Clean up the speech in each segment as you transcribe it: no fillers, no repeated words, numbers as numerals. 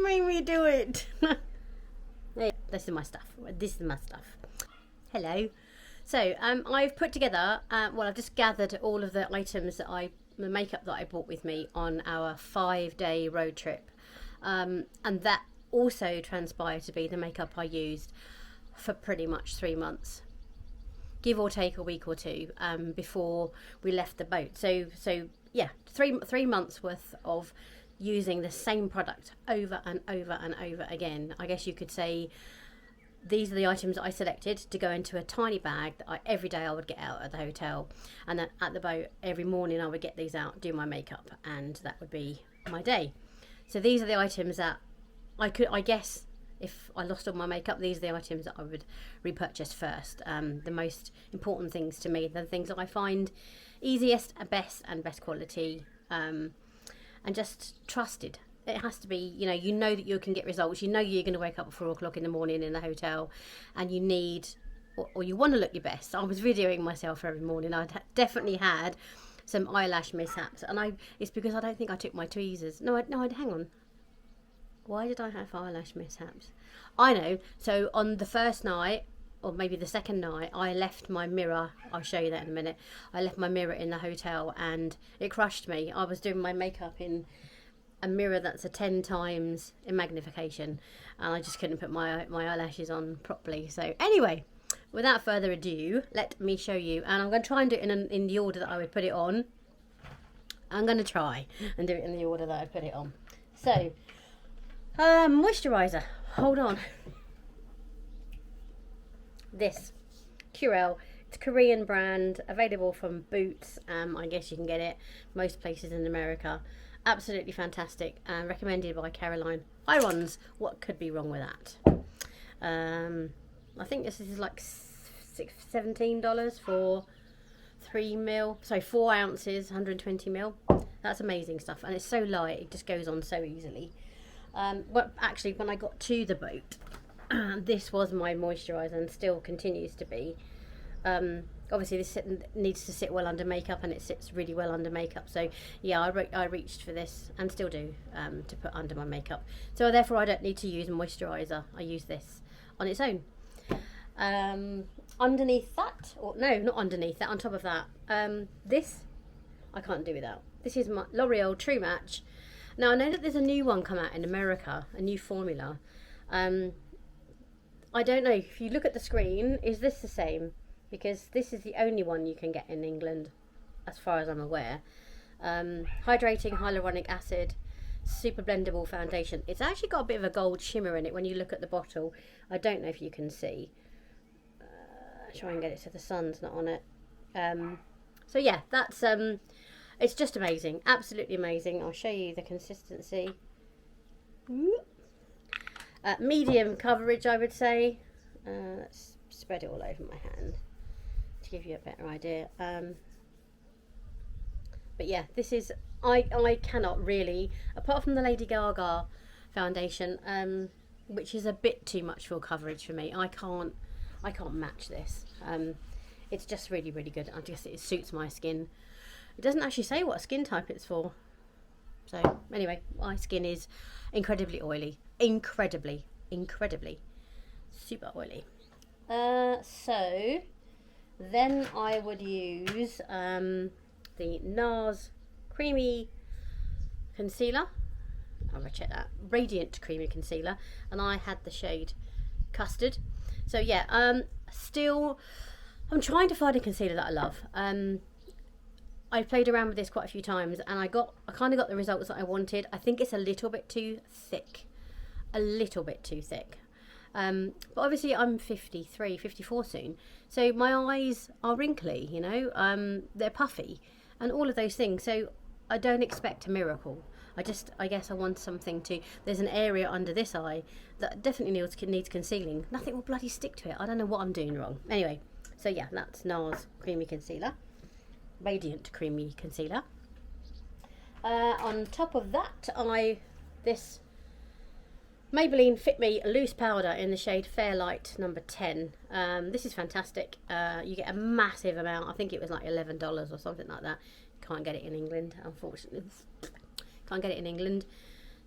made me do it. This is my stuff. This is my stuff. Hello. So I've put together, well, I've just gathered all of the items that the makeup that I brought with me on our 5-day road trip. And that also transpired to be the makeup I used for pretty much 3 months, give or take a week or two, before we left the boat. So yeah, three months worth of using the same product over and over and over again. I guess you could say these are the items I selected to go into a tiny bag that every day I would get out at the hotel, and then at the boat every morning I would get these out, do my makeup, and that would be my day. So these are the items that I guess if I lost all my makeup, these are the items that I would repurchase first. The most important things to me, the things that I find easiest and best quality, and just trusted. It has to be, you know that you can get results. You know you're going to wake up at 4 o'clock in the morning in the hotel, and you need, or you want to look your best. I was videoing myself every morning. I definitely had some eyelash mishaps, and it's because I don't think I took my tweezers. No, hang on. Why did I have eyelash mishaps? I know. So on the first night, or maybe the second night, I left my mirror. I'll show you that in a minute. I left my mirror in the hotel, and it crushed me. I was doing my makeup in a mirror that's a 10 times in magnification, and I just couldn't put my eyelashes on properly. So anyway, without further ado, let me show you, and I'm going to try and do it in the order that I would put it on. I'm going to try and do it in the order that I put it on. So moisturizer, hold on. This Curel, it's a Korean brand, available from Boots. I guess you can get it most places in America. Absolutely fantastic, recommended by Caroline. Irons, what could be wrong with that? I think this is like $17 for 4 ounces, 120 ml. That's amazing stuff, and it's so light, it just goes on so easily. But actually, when I got to the boat, this was my moisturiser and still continues to be. Obviously this needs to sit well under makeup, and it sits really well under makeup. So yeah, I reached for this, and still do, to put under my makeup. So therefore I don't need to use moisturiser. I use this on its own. Underneath that, or no, not underneath that, on top of that, this I can't do without. This is my L'Oreal True Match. Now I know that there's a new one come out in America, a new formula. I don't know, if you look at the screen, is this the same? Because this is the only one you can get in England, as far as I'm aware. Hydrating hyaluronic acid, super blendable foundation. It's actually got a bit of a gold shimmer in it when you look at the bottle. I don't know if you can see. Try and get it so the sun's not on it. So yeah, that's it's just amazing, absolutely amazing. I'll show you the consistency. Medium coverage, I would say. Let's spread it all over my hand to give you a better idea. But yeah, this is, I cannot really, apart from the Lady Gaga foundation, which is a bit too much full coverage for me. I can't match this. It's just really, really good. I guess it suits my skin. It doesn't actually say what skin type it's for. So anyway, my skin is incredibly oily. Incredibly super oily. So then I would use the NARS Creamy Concealer. I'm going to check that. Radiant Creamy Concealer. And I had the shade Custard. So yeah, still, I'm trying to find a concealer that I love. I played around with this quite a few times, and I kind of got the results that I wanted. I think it's a little bit too thick. But obviously I'm 54 soon, so my eyes are wrinkly, you know, they're puffy and all of those things, so I don't expect a miracle. I guess I want something there's an area under this eye that definitely needs concealing. Nothing will bloody stick to it. I don't know what I'm doing wrong. Anyway, so yeah, that's NARS Creamy Concealer, Radiant Creamy Concealer. On top of that, this Maybelline Fit Me Loose Powder in the shade Fairlight number 10. This is fantastic. You get a massive amount. I think it was like $11 or something like that. Can't get it in England, unfortunately. Can't get it in England.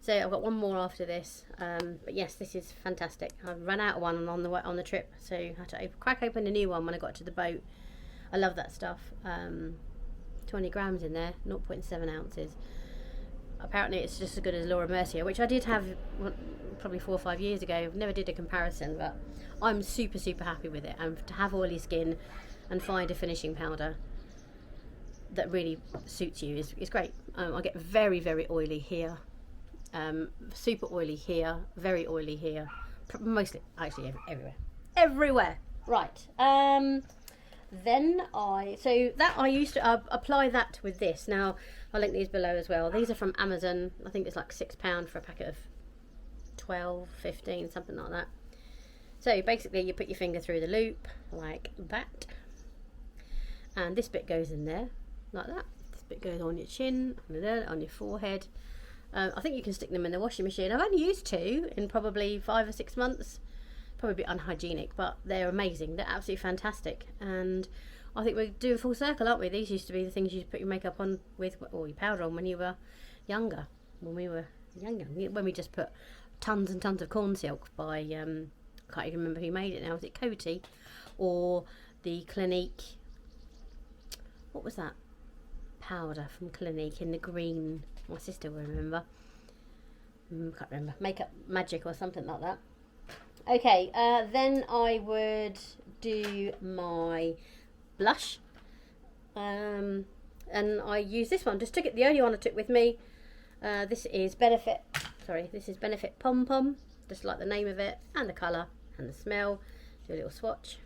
So I've got one more after this, but yes, this is fantastic. I ran out of one on the trip, so I had to crack open a new one when I got to the boat. I love that stuff. 20 grams in there, 0.7 ounces. Apparently it's just as good as Laura Mercier, which I did have probably 4 or 5 years ago. Never did a comparison, but I'm super happy with it. And to have oily skin and find a finishing powder that really suits you is great. I get very oily here, super oily here, very oily here, mostly, actually everywhere. Right. Then I used to apply that with this. Now I'll link these below as well. These are from Amazon. I think it's like £6 for a packet of 12, 15, something like that. So basically you put your finger through the loop like that, and this bit goes in there like that. This bit goes on your chin, on your forehead. I think you can stick them in the washing machine. I've only used 2 in probably 5 or 6 months. Probably a bit unhygienic, but they're amazing. They're absolutely fantastic, and I think we're doing full circle, aren't we? These used to be the things you put your makeup on with, or your powder on, when you were younger. When we just put tons and tons of corn silk by I can't even remember who made it now. Was it Coty or the Clinique? What was that powder from Clinique in the green? My sister will remember. Can't remember. Makeup Magic or something like that. Okay, then I would do my blush, and I use this one. Just took it, the only one I took with me. This is Benefit Pom Pom, just like the name of it, and the colour and the smell. Do a little swatch.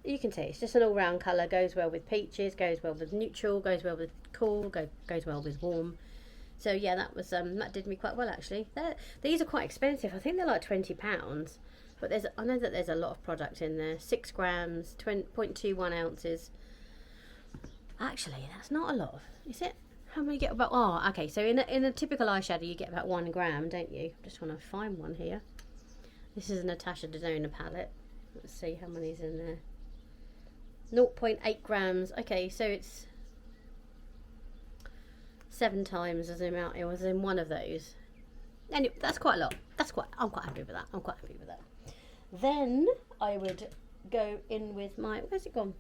You can see it's just an all-round colour. Goes well with peaches, goes well with neutral, goes well with cool, goes well with warm. So yeah, that was that did me quite well actually. These are quite expensive. I think they're like £20, but I know that there's a lot of product in there. 6 grams, 0.21 ounces. Actually, that's not a lot, is it? How many you get about? Oh, okay. So in a typical eyeshadow, you get about 1 gram, don't you? Just want to find one here. This is a Natasha Denona palette. Let's see how many's in there. 0.8 grams. Okay, so it's 7 times as the amount it was in one of those. Anyway, that's quite a lot. I'm quite happy with that. Then I would go in with my, where's it gone?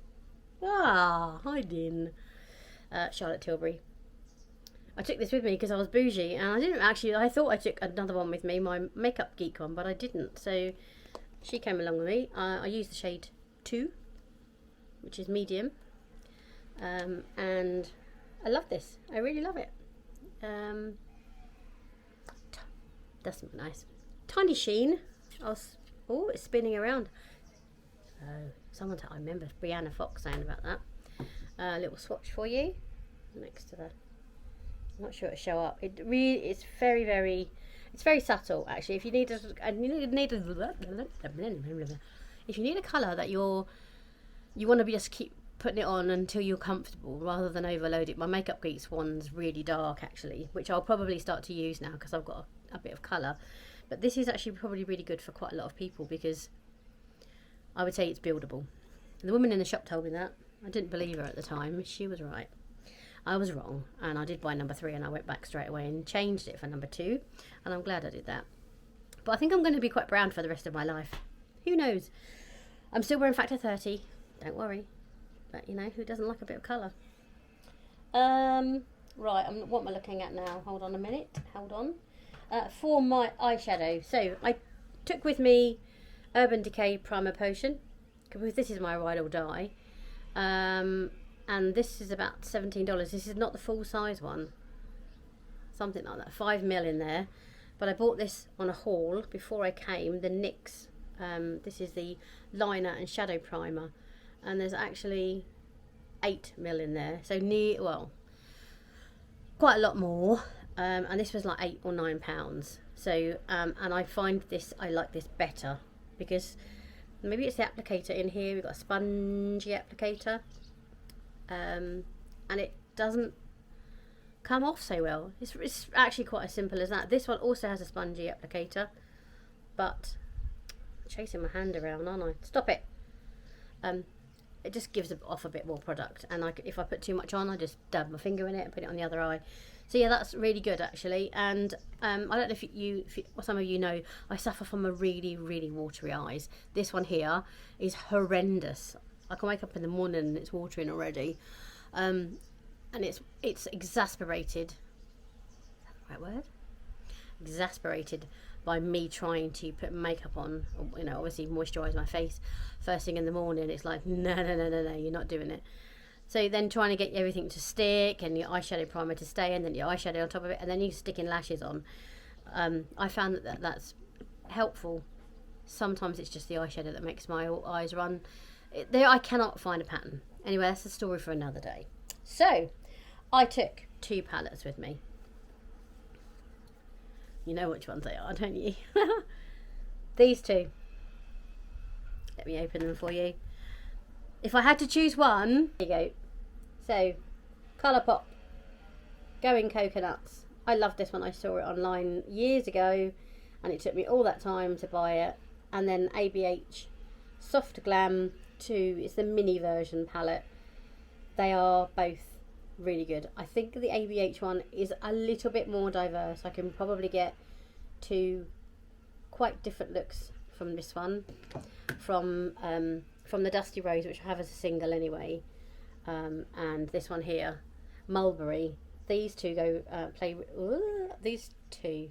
Hiding. Charlotte Tilbury. I took this with me because I was bougie, and I thought I took another one with me, my Makeup Geek one, but I didn't. So she came along with me. I used the shade 2, which is medium, and I love this. I really love it. Does smell nice. Tiny sheen. Oh, it's spinning around. Oh, I remember Brianna Fox saying about that. A little swatch for you next to the. I'm not sure it'll show up. It's very subtle actually. If you need a colour that you want to just keep putting it on until you're comfortable rather than overload it. My Makeup Geeks one's really dark actually, which I'll probably start to use now because I've got a bit of colour. But this is actually probably really good for quite a lot of people because I would say it's buildable. The woman in the shop told me that. I didn't believe her at the time. She was right. I was wrong, and I did buy number 3, and I went back straight away and changed it for number 2, and I'm glad I did that. But I think I'm going to be quite brown for the rest of my life. Who knows? I'm still wearing factor 30. Don't worry. But you know, who doesn't like a bit of colour? Right, what am I looking at now? Hold on a minute. Hold on. For my eyeshadow, so I took with me Urban Decay Primer Potion because this is my ride or die. And this is about $17. This is not the full size one. Something like that. 5ml in there. But I bought this on a haul before I came. The NYX. This is the liner and shadow primer. And there's actually 8ml in there. So quite a lot more. And this was like £8 or £9. So, and I find this, I like this better. Because maybe it's the applicator in here. We've got a spongy applicator. And it doesn't come off so well. It's actually quite as simple as that. This one also has a spongy applicator, but I'm chasing my hand around, aren't I? Stop it. It just gives off a bit more product, and if I put too much on, I just dab my finger in it and put it on the other eye. So yeah, that's really good actually. And I don't know if some of you know, I suffer from a really, really watery eyes. This one here is horrendous. I can wake up in the morning and it's watering already. And it's exasperated. Is that the right word? Exasperated by me trying to put makeup on, you know, obviously moisturize my face first thing in the morning. It's like, no, you're not doing it. So then trying to get everything to stick and your eyeshadow primer to stay, and then your eyeshadow on top of it, and then you sticking lashes on. I found that's helpful. Sometimes it's just the eyeshadow that makes my eyes run. I cannot find a pattern. Anyway, that's a story for another day. So I took 2 palettes with me. You know which ones they are, don't you? These 2. Let me open them for you. If I had to choose one, there you go. So, Colourpop, Going Coconuts. I love this one. I saw it online years ago, and it took me all that time to buy it. And then ABH Soft Glam 2. It's the mini version palette. They are both really good. I think the ABH one is a little bit more diverse. I can probably get 2 quite different looks from this one, from the Dusty Rose, which I have as a single anyway, and this one here, Mulberry. These 2 go these 2.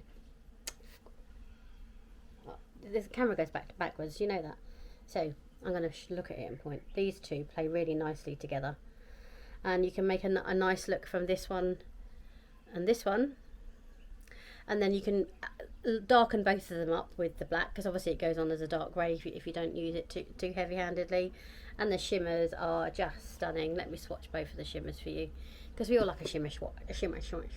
Oh, this camera goes backwards. You know that. So I'm going to look at it and point. These 2 play really nicely together. And you can make a nice look from this one and this one. And then you can darken both of them up with the black, because obviously it goes on as a dark grey if you don't use it too heavy-handedly. And the shimmers are just stunning. Let me swatch both of the shimmers for you, because we all like a shimmer swatch. A shimmer swatch.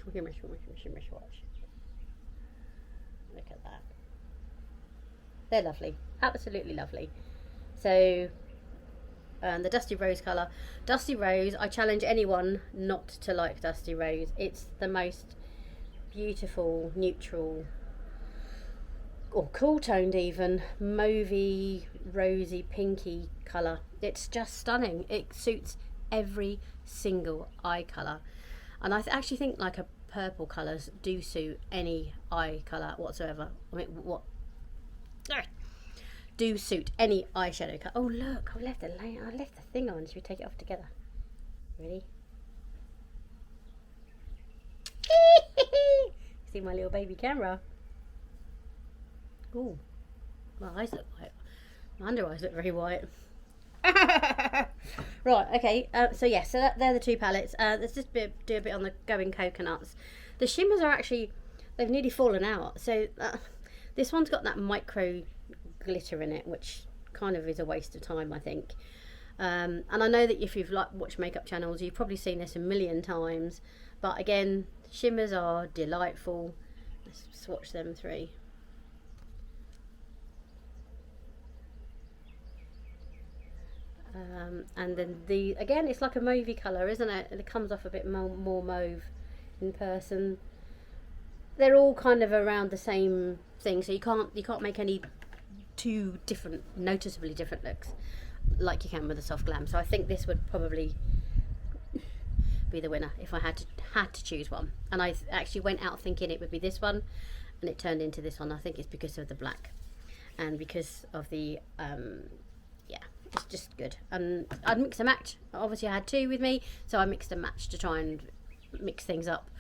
Look at that. They're lovely. Absolutely lovely. So... the Dusty Rose colour. Dusty Rose, I challenge anyone not to like Dusty Rose. It's the most beautiful, neutral, or cool toned even, mauvey, rosy, pinky colour. It's just stunning. It suits every single eye colour. And I actually think like a purple colours do suit any eye colour whatsoever. I mean, what? Do suit any eyeshadow colour. Oh look, I left the thing on. Should we take it off together? Ready? See my little baby camera. Ooh, my eyes look white. My under eyes look very white. Right, okay. So yeah, so they're the 2 palettes. Let's just do a bit on the Going Coconuts. The shimmers are actually, they've nearly fallen out. So this one's got that micro glitter in it, which kind of is a waste of time, I think. And I know that if you've watched makeup channels, you've probably seen this a million times, but again, shimmers are delightful. Let's swatch them 3. And then again, it's like a mauvey colour, isn't it? And it comes off a bit more mauve in person. They're all kind of around the same thing, so you can't make any 2 different, noticeably different looks like you can with a soft glam. So I think this would probably be the winner if I had to choose one. And I actually went out thinking it would be this one, and it turned into this one. I think it's because of the black and because of the yeah, it's just good. And I'd mix and match. Obviously I had 2 with me, so I mixed and matched to try and mix things up.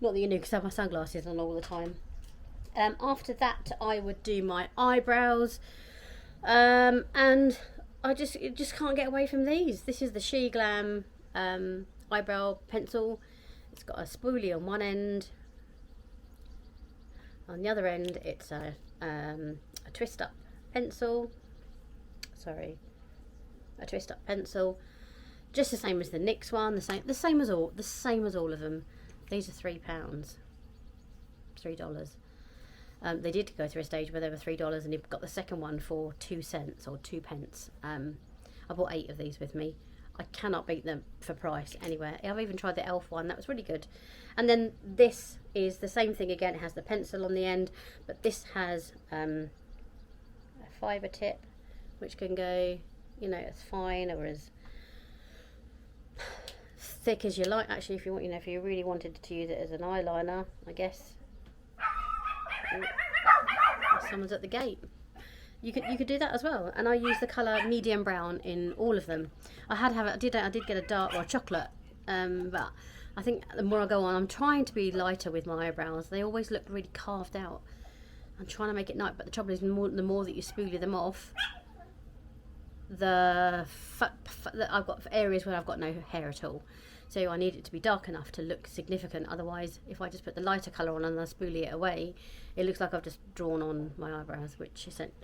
Not that you knew, because I have my sunglasses on all the time. After that, I would do my eyebrows, and I just can't get away from these. This is the She Glam eyebrow pencil. It's got a spoolie on one end. On the other end, it's a twist up pencil. Sorry, a twist up pencil. Just the same as the NYX one. The same as all of them. These are £3. $3. They did go through a stage where they were $3, and you've got the second one for 2 cents or 2 pence. I bought 8 of these with me. I cannot beat them for price anywhere. I've even tried the e.l.f. one. That was really good. And then this is the same thing again. It has the pencil on the end, but this has a fibre tip, which can go, you know, as fine or as thick as you like. Actually, if you want, if you really wanted to use it as an eyeliner, I guess. Someone's at the gate. You could do that as well. And I use the colour medium brown in all of them. I did get a dark or chocolate, but I think the more I go on, I'm trying to be lighter with my eyebrows. They always look really carved out. I'm trying to make it nice, but the trouble is, the more that you spoolie them off, I've got areas where I've got no hair at all. So I need it to be dark enough to look significant. Otherwise, if I just put the lighter colour on and I spoolie it away, it looks like I've just drawn on my eyebrows, which isn't,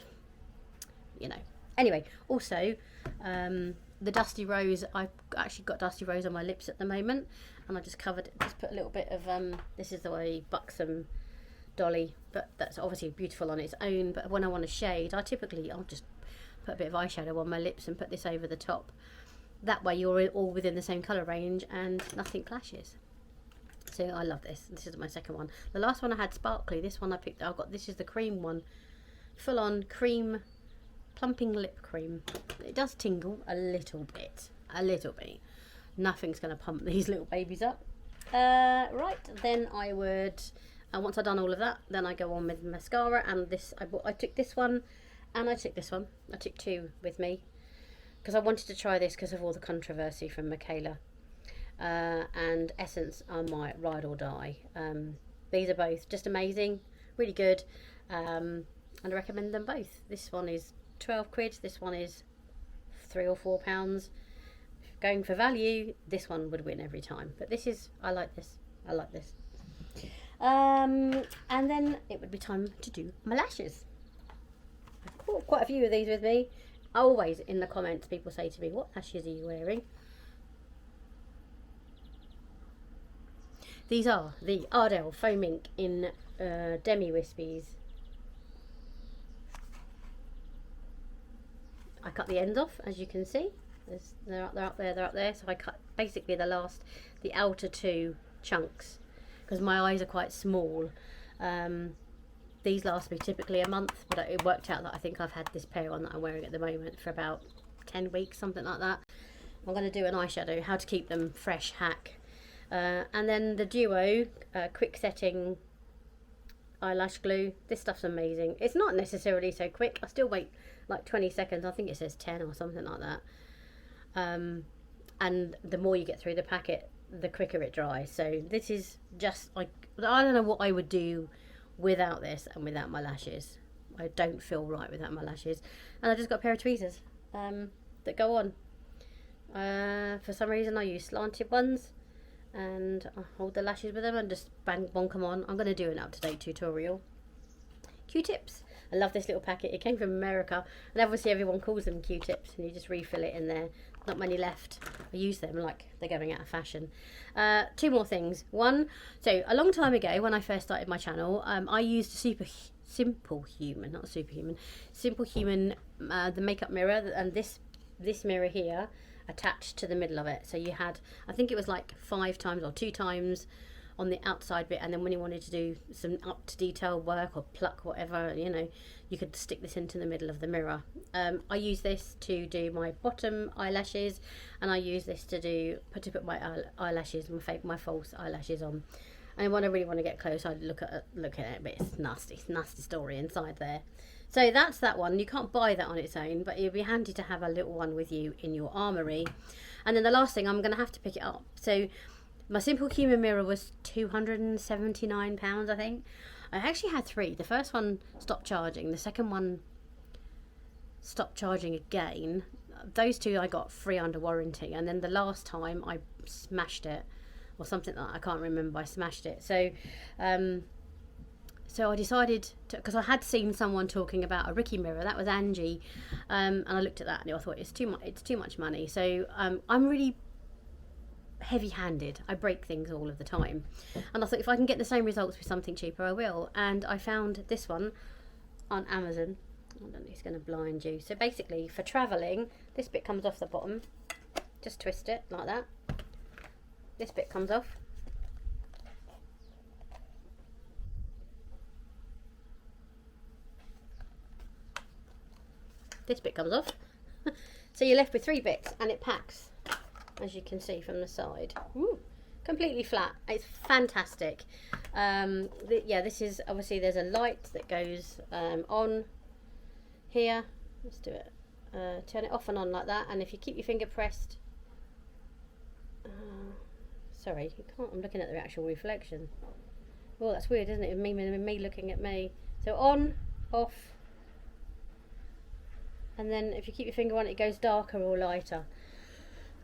Anyway, also, the Dusty Rose, I've actually got Dusty Rose on my lips at the moment, and I just put a little bit of, this is the way Buxom Dolly, but that's obviously beautiful on its own. But when I want a shade, I'll just put a bit of eyeshadow on my lips and put this over the top. That way you're all within the same colour range and nothing clashes. So I love this. This is my second one. The last one I had sparkly. This one this is the cream one. Full on cream, plumping lip cream. It does tingle a little bit. Nothing's going to pump these little babies up. Right, then I would, once I've done all of that, then I go on with mascara. And this, I took this one and I took this one. I took two with me, because I wanted to try this because of all the controversy from Michaela. And Essence are my ride or die. These are both just amazing, really good, and I recommend them both. This one is 12 quid, this one is £3 or £4. Going for value, this one would win every time. But I like this. And then it would be time to do my lashes. I've bought quite a few of these with me. Always in the comments people say to me, what lashes are you wearing? These are the Ardell Foam Ink in Demi Wispies. I cut the ends off, as you can see. They're up there. So I cut basically the outer two chunks, because my eyes are quite small. These last me typically a month, but it worked out that I think I've had this pair on that I'm wearing at the moment for about 10 weeks, something like that. I'm going to do an eyeshadow, how to keep them fresh hack. And then the Duo quick setting eyelash glue. This stuff's amazing. It's not necessarily so quick. I still wait like 20 seconds. I think it says 10 or something like that. And the more you get through the packet, the quicker it dries. So this is just like, I don't know what I would do without this and without my lashes. I don't feel right without my lashes. And I just got a pair of tweezers that go on. For some reason I use slanted ones, and I hold the lashes with them and just bonk them on. I'm going to do an up-to-date tutorial. Q-tips. I love this little packet. It came from America, and obviously everyone calls them Q-tips, and you just refill it in there. Not many left. I use them like they're going out of fashion. Two more things. One, so a long time ago when I first started my channel, I used Simple Human, the makeup mirror, and this mirror here attached to the middle of it. So you had, I think it was like 5 times or 2 times on the outside bit, and then when you wanted to do some up to detail work or pluck whatever, you could stick this into the middle of the mirror. I use this to do my bottom eyelashes, and I use this to put my eyelashes, my false eyelashes on. And when I really want to get close, I look at it, but it's nasty story inside there. So that's that one. You can't buy that on its own, but it'd be handy to have a little one with you in your armoury. And then the last thing, I'm going to have to pick it up. So my Simple Human mirror was £279, I think. I actually had 3. The first one stopped charging. The second one stopped charging again. Those 2 I got free under warranty. And then the last time I smashed it, or something like that. I can't remember. I smashed it. So I decided to, because I had seen someone talking about a Ricky mirror. That was Angie, and I looked at that and I thought it's too much money. So I'm really heavy-handed. I break things all of the time, and I thought if I can get the same results with something cheaper, I will. And I found this one on Amazon. I don't know, it's going to blind you. So basically, for travelling, this bit comes off the bottom. Just twist it like that. This bit comes off. This bit comes off. So you're left with 3 bits, and it packs as you can see from the side. Ooh, completely flat. It's fantastic. Yeah, this is obviously, there's a light that goes on here. Let's do it. Turn it off and on like that, and if you keep your finger pressed, sorry, you can't, I'm looking at the actual reflection. Well, that's weird, isn't it? Me looking at me. So on, off, and then if you keep your finger on it, it goes darker or lighter.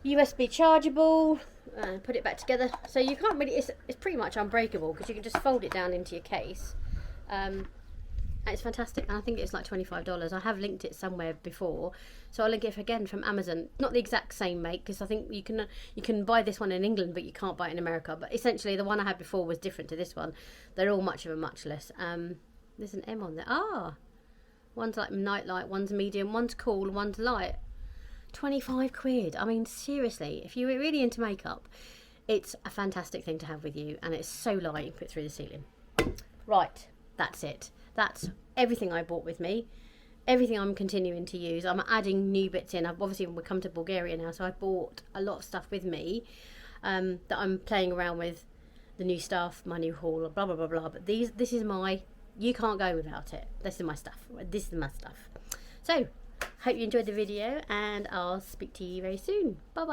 USB chargeable. Put it back together. So you can't really, it's pretty much unbreakable because you can just fold it down into your case. And it's fantastic, and I think it's like $25. I have linked it somewhere before, so I'll link it again from Amazon. Not the exact same make, because I think you can buy this one in England, but you can't buy it in America. But essentially, the one I had before was different to this one. They're all much of a muchness. There's an M on there. One's like nightlight, one's medium, one's cool, one's light. 25 quid. I mean, seriously, if you're really into makeup, it's a fantastic thing to have with you, and it's so light you can put through the ceiling. Right, that's it. That's everything I bought with me, everything I'm continuing to use. I'm adding new bits in. Obviously, we've come to Bulgaria now, so I bought a lot of stuff with me that I'm playing around with, the new stuff, my new haul, blah, blah, blah, blah. But this is my, you can't go without it. This is my stuff. This is my stuff. So, hope you enjoyed the video, and I'll speak to you very soon. Bye-bye.